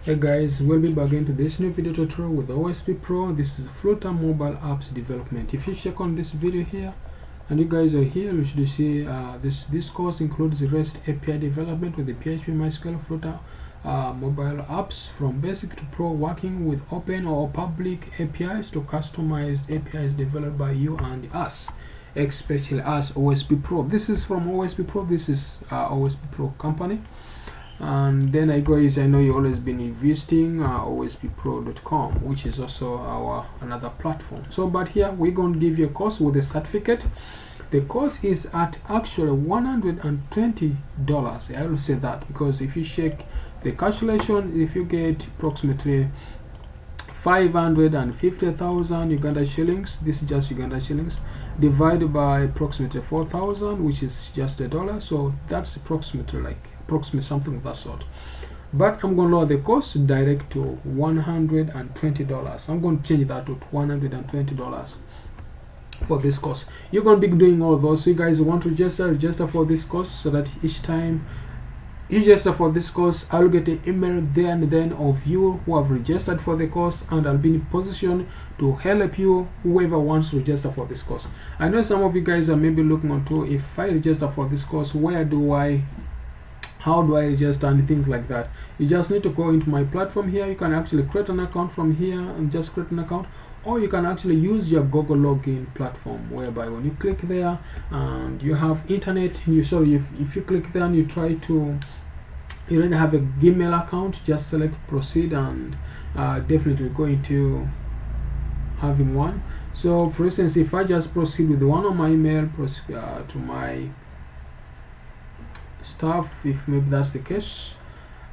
Hey guys, welcome back into this new video tutorial with OSP Pro. This is Flutter mobile apps development. If you check on this video here and you guys are here, you should see this course includes REST API development with the PHP, MySQL, Flutter mobile apps from basic to pro, working with open or public APIs to customized APIs developed by you and us, especially us OSP Pro. This is from OSP Pro. This is OSP Pro company. And then I know you always been visiting ospro.com, which is also our another platform. So but here we're going to give you a course with a certificate. The course is at actually $120. I will say that because if you check the calculation, if you get approximately 550,000 Uganda shillings, this is just Uganda shillings, divided by approximately 4,000, which is just $1, so that's approximately something of that sort. But I'm going to lower the cost direct to $120. I'm going to change that to $120 for this course. You're going to be doing all of those. So you guys want to register for this course, so that each time you register for this course, I'll get an email there and then of you who have registered for the course, and I'll be in position to help you, whoever wants to register for this course. I know some of you guys are maybe looking onto, if I register for this course, how do I register and things like that. You just need to go into my platform here. You can actually create an account from here and just create an account, or you can actually use your Google login platform, whereby when you click there and you have internet, if you click there and you try to, you already have a Gmail account, just select proceed, and definitely going to having one. So for instance, if I just proceed with the one on my email, to my stuff, if maybe that's the case,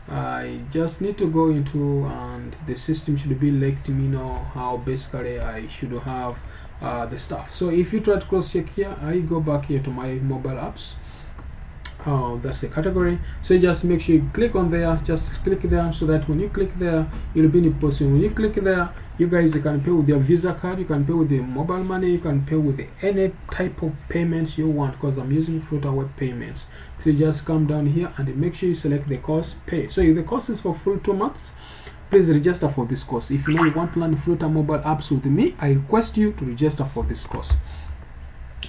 I just need to go into, and the system should be letting me know how basically I should have the stuff. So if you try to cross check here, I go back here to my mobile apps. That's the category. So you just make sure you click on there, just click there, so that when you click there, you'll be in a position. When you click there, you guys, you can pay with your Visa card, you can pay with the mobile money, you can pay with any type of payments you want, because I'm using Flutter web payments. So you just come down here and make sure you select the course pay. So if the course is for full 2 months, please register for this course. If you know you want to learn Flutter mobile apps with me, I request you to register for this course.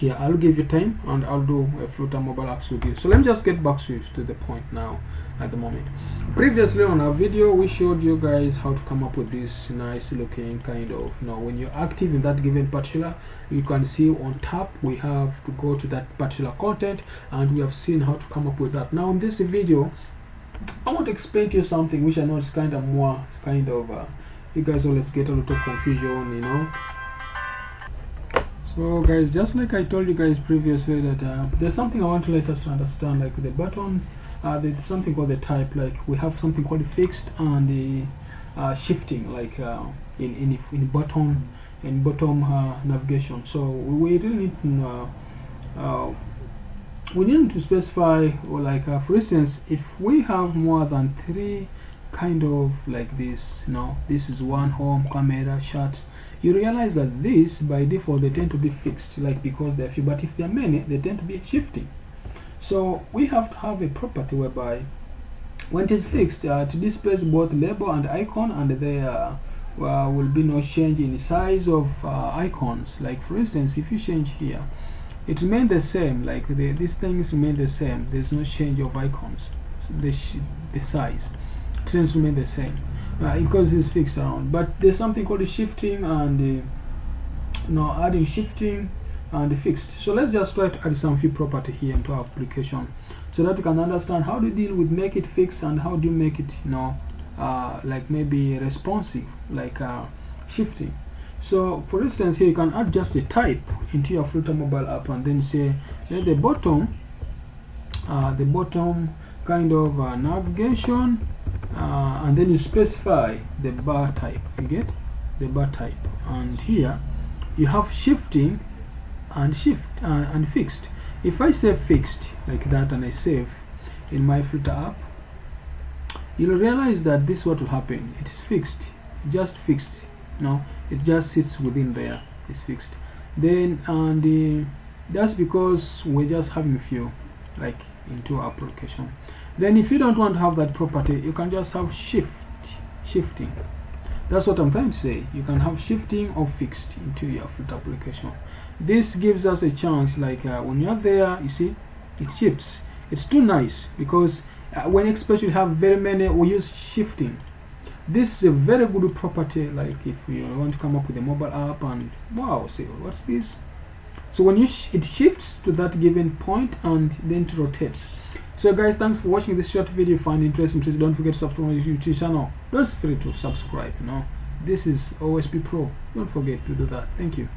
Yeah, I'll give you time and I'll do a Flutter mobile apps with you. So let me just get back to the point now at the moment. Previously on our video, we showed you guys how to come up with this nice looking kind of, when you're active in that given particular, you can see on top we have to go to that particular content, and we have seen how to come up with that. Now in this video, I want to explain to you something which I know is kind of you guys always get a lot of confusion, So guys, just like I told you guys previously, that there's something I want to let us understand, like the button, there's something called the type, like we have something called fixed and the shifting, like in bottom navigation. So we really need to specify, or like for instance, if we have more than 3 kind of like this, this is one, home, camera, shots, you realize that this by default they tend to be fixed, like because they're few, but if there are many, they tend to be shifting. So we have to have a property whereby when it is fixed, to display both label and icon, and there will be no change in the size of icons. Like for instance, if you change here, it remains the same, like these things remain the same, there's no change of icons. So the size tends to remain the same because it's fixed around. But there's something called the shifting and adding shifting and the fixed. So let's just try to add some few property here into our application, so that you can understand how do you deal with make it fixed and how do you make it like maybe responsive, like shifting. So for instance, here you can add just a type into your Flutter mobile app, and then say let the bottom kind of navigation, and then you specify the bar type. You get the bar type, and here you have shifting and and fixed. If I say fixed like that and I save in my Flutter app, you'll realize that this is what will happen. It is fixed, just fixed. It just sits within there, it's fixed. Then and that's because we're just having a few into our application. Then if you don't want to have that property, you can just have shift shifting. That's what I'm trying to say. You can have shifting or fixed into your Flutter application. This gives us a chance, like when you're there, you see, it shifts. It's too nice because when especially have very many, we use shifting. This is a very good property, like if you want to come up with a mobile app and wow, say what's this? So when it shifts to that given point and then it rotates. So guys, thanks for watching this short video. If you find it interesting, please don't forget to subscribe to my YouTube channel. Don't forget to subscribe. This is OSP Pro. Don't forget to do that. Thank you.